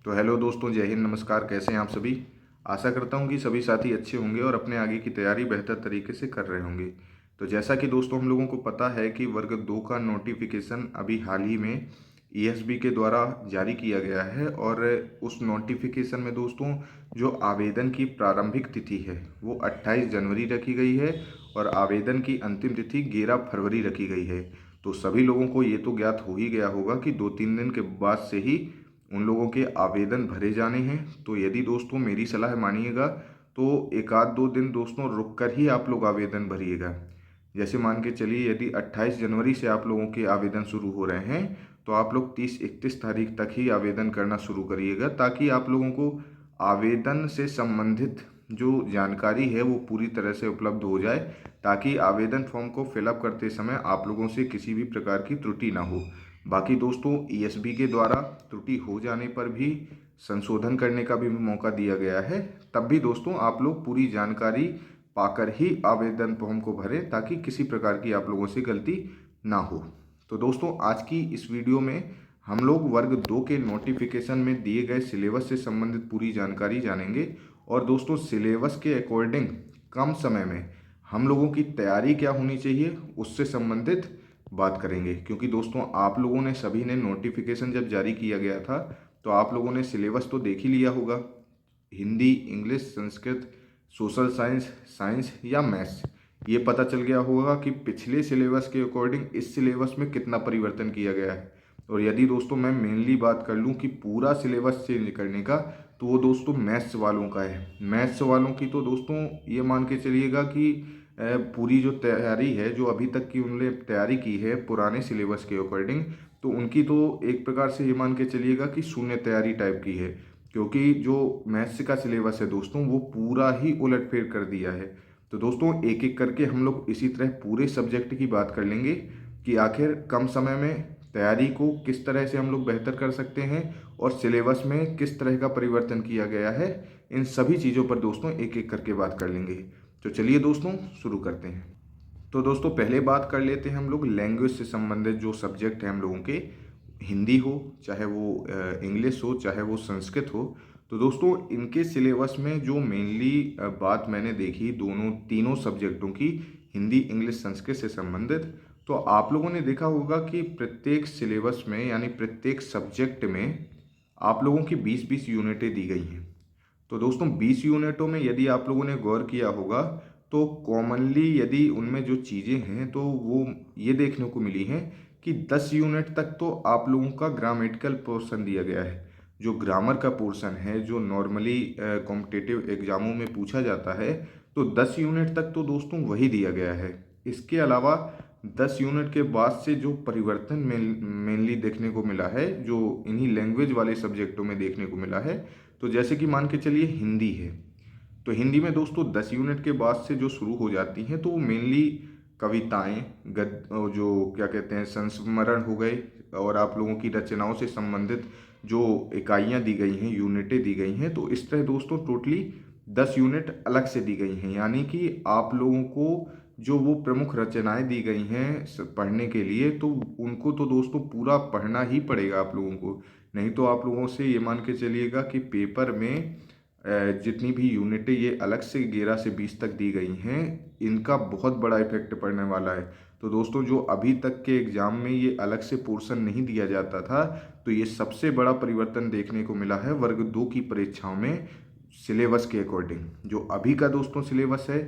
तो हेलो दोस्तों, जय हिंद, नमस्कार। कैसे हैं आप सभी। आशा करता हूं कि सभी साथी अच्छे होंगे और अपने आगे की तैयारी बेहतर तरीके से कर रहे होंगे। तो जैसा कि दोस्तों हम लोगों को पता है कि वर्ग 2 का नोटिफिकेशन अभी हाल ही में ईएसबी के द्वारा जारी किया गया है। और उस नोटिफिकेशन में दोस्तों जो आवेदन की प्रारंभिक तिथि है वो 28 जनवरी रखी गई है और आवेदन की अंतिम तिथि 11 फरवरी रखी गई है। तो सभी लोगों को ये तो ज्ञात हो ही गया होगा कि 2-3 दिन के बाद से ही उन लोगों के आवेदन भरे जाने हैं। तो यदि दोस्तों मेरी सलाह मानिएगा तो एक आध दो दिन दोस्तों रुक कर ही आप लोग आवेदन भरिएगा। जैसे मान के चलिए यदि 28 जनवरी से आप लोगों के आवेदन शुरू हो रहे हैं तो आप लोग 30-31 तारीख तक ही आवेदन करना शुरू करिएगा, ताकि आप लोगों को आवेदन से संबंधित जो जानकारी है वो पूरी तरह से उपलब्ध हो जाए, ताकि आवेदन फॉर्म को फिलअप करते समय आप लोगों से किसी भी प्रकार की त्रुटि ना हो। बाकी दोस्तों ईएसबी के द्वारा त्रुटि हो जाने पर भी संशोधन करने का भी मौका दिया गया है। तब भी दोस्तों आप लोग पूरी जानकारी पाकर ही आवेदन फॉर्म को भरें, ताकि किसी प्रकार की आप लोगों से गलती ना हो। तो दोस्तों आज की इस वीडियो में हम लोग वर्ग 2 के नोटिफिकेशन में दिए गए सिलेबस से संबंधित पूरी जानकारी जानेंगे। और दोस्तों सिलेबस के अकॉर्डिंग कम समय में हम लोगों की तैयारी क्या होनी चाहिए उससे संबंधित बात करेंगे। क्योंकि दोस्तों आप लोगों ने सभी ने नोटिफिकेशन जब जारी किया गया था तो आप लोगों ने सिलेबस तो देख ही लिया होगा। Hindi, English, Sanskrit, social science, science या मैथ्स, ये पता चल गया होगा कि पिछले सिलेबस के अकॉर्डिंग इस सिलेबस में कितना परिवर्तन किया गया है। और यदि दोस्तों मैं मेनली बात कर लूँ कि पूरा सिलेबस चेंज करने का, तो वो दोस्तों मैथ्स वालों का है। मैथ्स वालों की तो दोस्तों ये मान के चलिएगा कि पूरी जो तैयारी है, जो अभी तक की उन्होंने तैयारी की है पुराने सिलेबस के अकॉर्डिंग, तो उनकी तो एक प्रकार से ये मान के चलिएगा कि शून्य तैयारी टाइप की है। क्योंकि जो मैथ्स का सिलेबस है दोस्तों वो पूरा ही उलटफेर कर दिया है। तो दोस्तों एक एक करके हम लोग इसी तरह पूरे सब्जेक्ट की बात कर लेंगे कि आखिर कम समय में तैयारी को किस तरह से हम लोग बेहतर कर सकते हैं और सिलेबस में किस तरह का परिवर्तन किया गया है। इन सभी चीज़ों पर दोस्तों एक एक करके बात कर लेंगे। तो चलिए दोस्तों शुरू करते हैं। तो दोस्तों पहले बात कर लेते हैं हम लोग लैंग्वेज से संबंधित जो सब्जेक्ट हैं हम लोगों के, हिंदी हो चाहे वो इंग्लिश हो चाहे वो संस्कृत हो। तो दोस्तों इनके सिलेबस में जो मेनली बात मैंने देखी दोनों तीनों सब्जेक्टों की, हिंदी, इंग्लिश, संस्कृत से संबंधित, तो आप लोगों ने देखा होगा कि प्रत्येक सिलेबस में यानी प्रत्येक सब्जेक्ट में आप लोगों की 20-20 यूनिटें दी गई हैं। तो दोस्तों 20 यूनिटों में यदि आप लोगों ने गौर किया होगा तो कॉमनली यदि उनमें जो चीज़ें हैं तो वो ये देखने को मिली हैं कि 10 यूनिट तक तो आप लोगों का ग्रामेटिकल पोर्शन दिया गया है। जो ग्रामर का पोर्शन है जो नॉर्मली कॉम्पिटिटिव एग्जामों में पूछा जाता है, तो 10 यूनिट तक तो दोस्तों वही दिया गया है। इसके अलावा 10 यूनिट के बाद से जो परिवर्तन मेनली देखने को मिला है, जो इन्हीं लैंग्वेज वाले सब्जेक्टों में देखने को मिला है, तो जैसे कि मान के चलिए हिंदी है, तो हिंदी में दोस्तों 10 यूनिट के बाद से जो शुरू हो जाती हैं तो वो मेनली कविताएं, गद जो क्या कहते हैं संस्मरण हो गए, और आप लोगों की रचनाओं से संबंधित जो इकाइयाँ दी गई हैं, यूनिटें दी गई हैं, तो इस तरह दोस्तों टोटली 10 यूनिट अलग से दी गई हैं। यानी कि आप लोगों को जो वो प्रमुख रचनाएं दी गई हैं पढ़ने के लिए, तो उनको तो दोस्तों पूरा पढ़ना ही पड़ेगा आप लोगों को। नहीं तो आप लोगों से ये मान के चलिएगा कि पेपर में जितनी भी यूनिटें ये अलग से 11 से 20 तक दी गई हैं, इनका बहुत बड़ा इफेक्ट पड़ने वाला है। तो दोस्तों जो अभी तक के एग्ज़ाम में ये अलग से पोर्शन नहीं दिया जाता था, तो ये सबसे बड़ा परिवर्तन देखने को मिला है वर्ग 2 की परीक्षाओं में सिलेबस के अकॉर्डिंग। जो अभी का दोस्तों सिलेबस है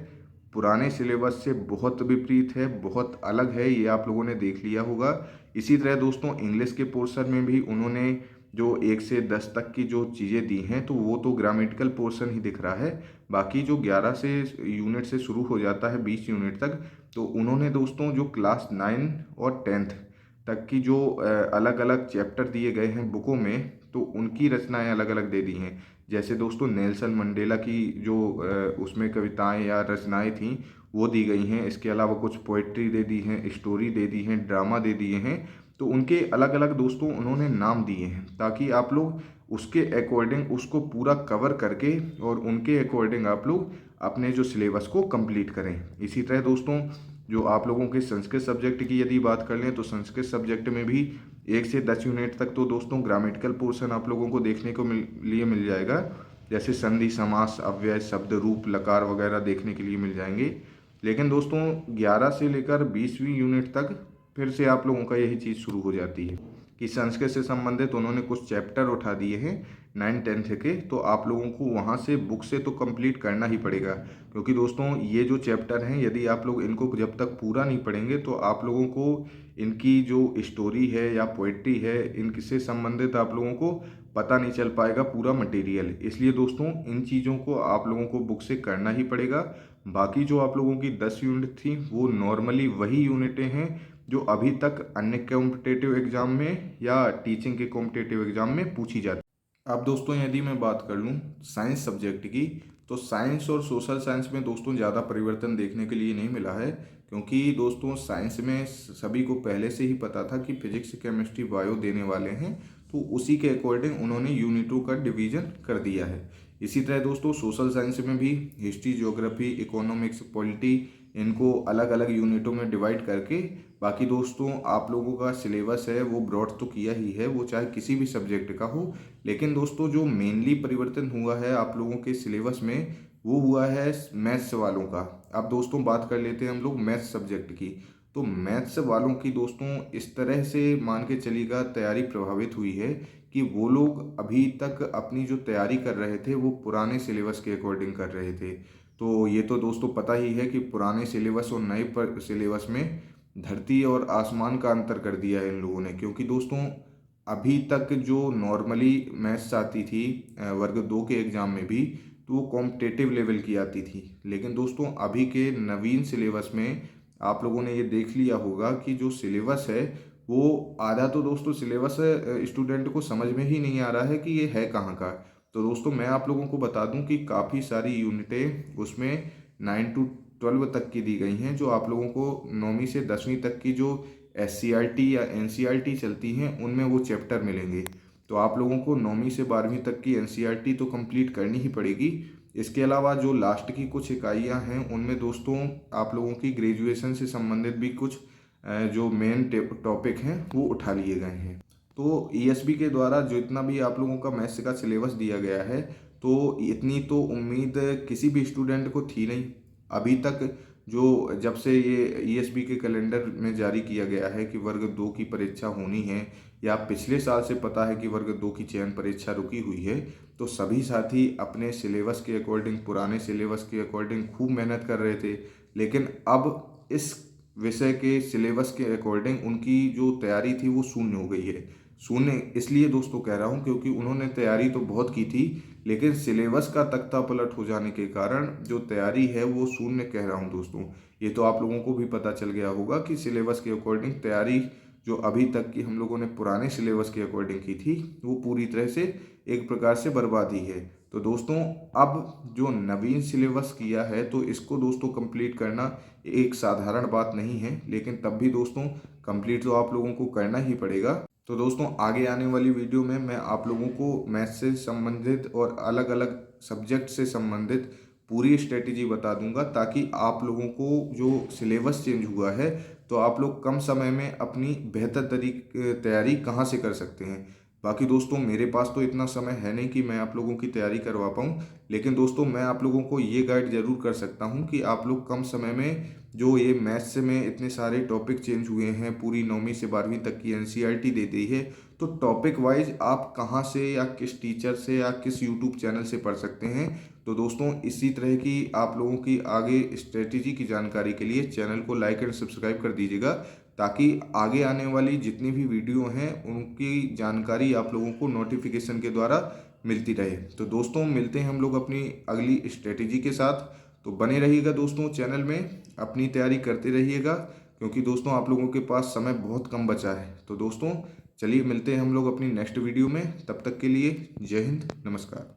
पुराने सिलेबस से बहुत विपरीत है, बहुत अलग है, ये आप लोगों ने देख लिया होगा। इसी तरह दोस्तों इंग्लिश के पोर्शन में भी उन्होंने जो 1 से 10 तक की जो चीज़ें दी हैं तो वो तो ग्रामेटिकल पोर्शन ही दिख रहा है। बाकी जो 11 से यूनिट से शुरू हो जाता है 20 यूनिट तक, तो उन्होंने दोस्तों जो क्लास 9 और 10th तक की जो अलग अलग चैप्टर दिए गए हैं बुकों में, तो उनकी रचनाएं अलग अलग दे दी हैं। जैसे दोस्तों नेल्सन मंडेला की जो उसमें कविताएं या रचनाएं थीं वो दी गई हैं। इसके अलावा कुछ पोइट्री दे दी हैं, स्टोरी दे दी हैं, ड्रामा दे दिए हैं। तो उनके अलग अलग दोस्तों उन्होंने नाम दिए हैं, ताकि आप लोग उसके अकॉर्डिंग उसको पूरा कवर करके और उनके अकॉर्डिंग आप लोग अपने जो सिलेबस को कंप्लीट करें। इसी तरह दोस्तों जो आप लोगों के संस्कृत सब्जेक्ट की यदि बात कर लें तो संस्कृत सब्जेक्ट में भी 1 से 10 यूनिट तक तो दोस्तों ग्रामेटिकल पोर्शन आप लोगों को देखने को मिल जाएगा, जैसे संधि, समास, अव्यय, शब्द, रूप, लकार वगैरह देखने के लिए मिल जाएंगे। लेकिन दोस्तों 11 से लेकर 20वीं यूनिट तक फिर से आप लोगों का यही चीज़ शुरू हो जाती है कि संस्कृत से संबंधित उन्होंने कुछ चैप्टर उठा दिए हैं 9-10 के, तो आप लोगों को वहाँ से बुक से तो कंप्लीट करना ही पड़ेगा। क्योंकि दोस्तों ये जो चैप्टर हैं, यदि आप लोग इनको जब तक पूरा नहीं पढ़ेंगे तो आप लोगों को इनकी जो स्टोरी है या पोइट्री है, इनसे संबंधित आप लोगों को पता नहीं चल पाएगा पूरा मटेरियल। इसलिए दोस्तों इन चीज़ों को आप लोगों को बुक से करना ही पड़ेगा। बाकी जो आप लोगों की 10 यूनिट थी वो नॉर्मली वही यूनिटें हैं जो अभी तक अन्य कॉम्पिटेटिव एग्जाम में या टीचिंग के कॉम्पिटेटिव एग्जाम में पूछी जाती है। अब दोस्तों यदि मैं बात कर लूँ साइंस सब्जेक्ट की, तो साइंस और सोशल साइंस में दोस्तों ज़्यादा परिवर्तन देखने के लिए नहीं मिला है। क्योंकि दोस्तों साइंस में सभी को पहले से ही पता था कि फिजिक्स, केमिस्ट्री, बायो देने वाले हैं, तो उसी के अकॉर्डिंग उन्होंने यूनिटों का डिवीजन कर दिया है। इसी तरह दोस्तों सोशल साइंस में भी हिस्ट्री, ज्योग्राफी, इकोनॉमिक्स, पॉलिटी, इनको अलग अलग यूनिटों में डिवाइड करके, बाकी दोस्तों आप लोगों का सिलेबस है वो ब्रॉड तो किया ही है, वो चाहे किसी भी सब्जेक्ट का हो। लेकिन दोस्तों जो मेनली परिवर्तन हुआ है आप लोगों के सिलेबस में वो हुआ है मैथ्स वालों का। अब दोस्तों बात कर लेते हैं हम लोग मैथ्स सब्जेक्ट की। तो मैथ्स वालों की दोस्तों इस तरह से मान के चलिएगा तैयारी प्रभावित हुई है कि वो लोग अभी तक अपनी जो तैयारी कर रहे थे वो पुराने सिलेबस के अकॉर्डिंग कर रहे थे। तो ये तो दोस्तों पता ही है कि पुराने सिलेबस और नए सिलेबस में धरती और आसमान का अंतर कर दिया है इन लोगों ने। क्योंकि दोस्तों अभी तक जो नॉर्मली मैथ्स आती थी वर्ग 2 के एग्ज़ाम में भी, तो वो कॉम्पिटेटिव लेवल की आती थी। लेकिन दोस्तों अभी के नवीन सिलेबस में आप लोगों ने ये देख लिया होगा कि जो सिलेबस है वो आधा तो दोस्तों सिलेबस स्टूडेंट को समझ में ही नहीं आ रहा है कि ये है कहाँ का। तो दोस्तों मैं आप लोगों को बता दूं कि काफ़ी सारी यूनिटें उसमें 9 to 12 तक की दी गई हैं, जो आप लोगों को 9वीं से 10वीं तक की जो SCRT या NCRT चलती हैं उनमें वो चैप्टर मिलेंगे। तो आप लोगों को 9वीं से 12वीं तक की NCRT तो कंप्लीट करनी ही पड़ेगी। इसके अलावा जो लास्ट की कुछ इकाइयाँ हैं उनमें दोस्तों आप लोगों की ग्रेजुएशन से संबंधित भी कुछ जो मेन टॉपिक हैं वो उठा लिए गए हैं। तो ESB के द्वारा जो इतना भी आप लोगों का मैथ्स का सिलेबस दिया गया है, तो इतनी तो उम्मीद किसी भी स्टूडेंट को थी नहीं अभी तक। जो जब से ये ESB के कैलेंडर में जारी किया गया है कि वर्ग 2 की परीक्षा होनी है, या पिछले साल से पता है कि वर्ग 2 की चयन परीक्षा रुकी हुई है, तो सभी साथी अपने सिलेबस के अकॉर्डिंग, पुराने सिलेबस के अकॉर्डिंग खूब मेहनत कर रहे थे। लेकिन अब इस विषय के सिलेबस के अकॉर्डिंग उनकी जो तैयारी थी वो शून्य हो गई है। शून्य इसलिए दोस्तों कह रहा हूँ क्योंकि उन्होंने तैयारी तो बहुत की थी, लेकिन सिलेबस का तख्ता पलट हो जाने के कारण जो तैयारी है वो शून्य कह रहा हूँ दोस्तों। ये तो आप लोगों को भी पता चल गया होगा कि सिलेबस के अकॉर्डिंग तैयारी जो अभी तक की हम लोगों ने पुराने सिलेबस के अकॉर्डिंग की थी वो पूरी तरह से एक प्रकार से बर्बादी है। तो दोस्तों अब जो नवीन सिलेबस किया है तो इसको दोस्तों कंप्लीट करना एक साधारण बात नहीं है, लेकिन तब भी दोस्तों कंप्लीट तो आप लोगों को करना ही पड़ेगा। तो दोस्तों आगे आने वाली वीडियो में मैं आप लोगों को मैथ्स से संबंधित और अलग अलग सब्जेक्ट से संबंधित पूरी स्ट्रेटेजी बता दूंगा, ताकि आप लोगों को जो सिलेबस चेंज हुआ है तो आप लोग कम समय में अपनी बेहतर तैयारी कहाँ से कर सकते हैं। बाकी दोस्तों मेरे पास तो इतना समय है नहीं कि मैं आप लोगों की तैयारी करवा पाऊँ, लेकिन दोस्तों मैं आप लोगों को ये गाइड जरूर कर सकता हूँ कि आप लोग कम समय में जो ये मैथ्स में इतने सारे टॉपिक चेंज हुए हैं, पूरी 9वीं से 12वीं तक की NCRT दे दी है, तो टॉपिक वाइज आप कहाँ से या किस टीचर से या किस यूट्यूब चैनल से पढ़ सकते हैं। तो दोस्तों इसी तरह की आप लोगों की आगे स्ट्रेटेजी की जानकारी के लिए चैनल को लाइक एंड सब्सक्राइब कर दीजिएगा, ताकि आगे आने वाली जितनी भी वीडियो हैं उनकी जानकारी आप लोगों को नोटिफिकेशन के द्वारा मिलती रहे। तो दोस्तों मिलते हैं हम लोग अपनी अगली स्ट्रेटेजी के साथ। तो बने रहिएगा दोस्तों चैनल में, अपनी तैयारी करते रहिएगा, क्योंकि दोस्तों आप लोगों के पास समय बहुत कम बचा है। तो दोस्तों चलिए मिलते हैं हम लोग अपनी नेक्स्ट वीडियो में, तब तक के लिए जय हिंद, नमस्कार।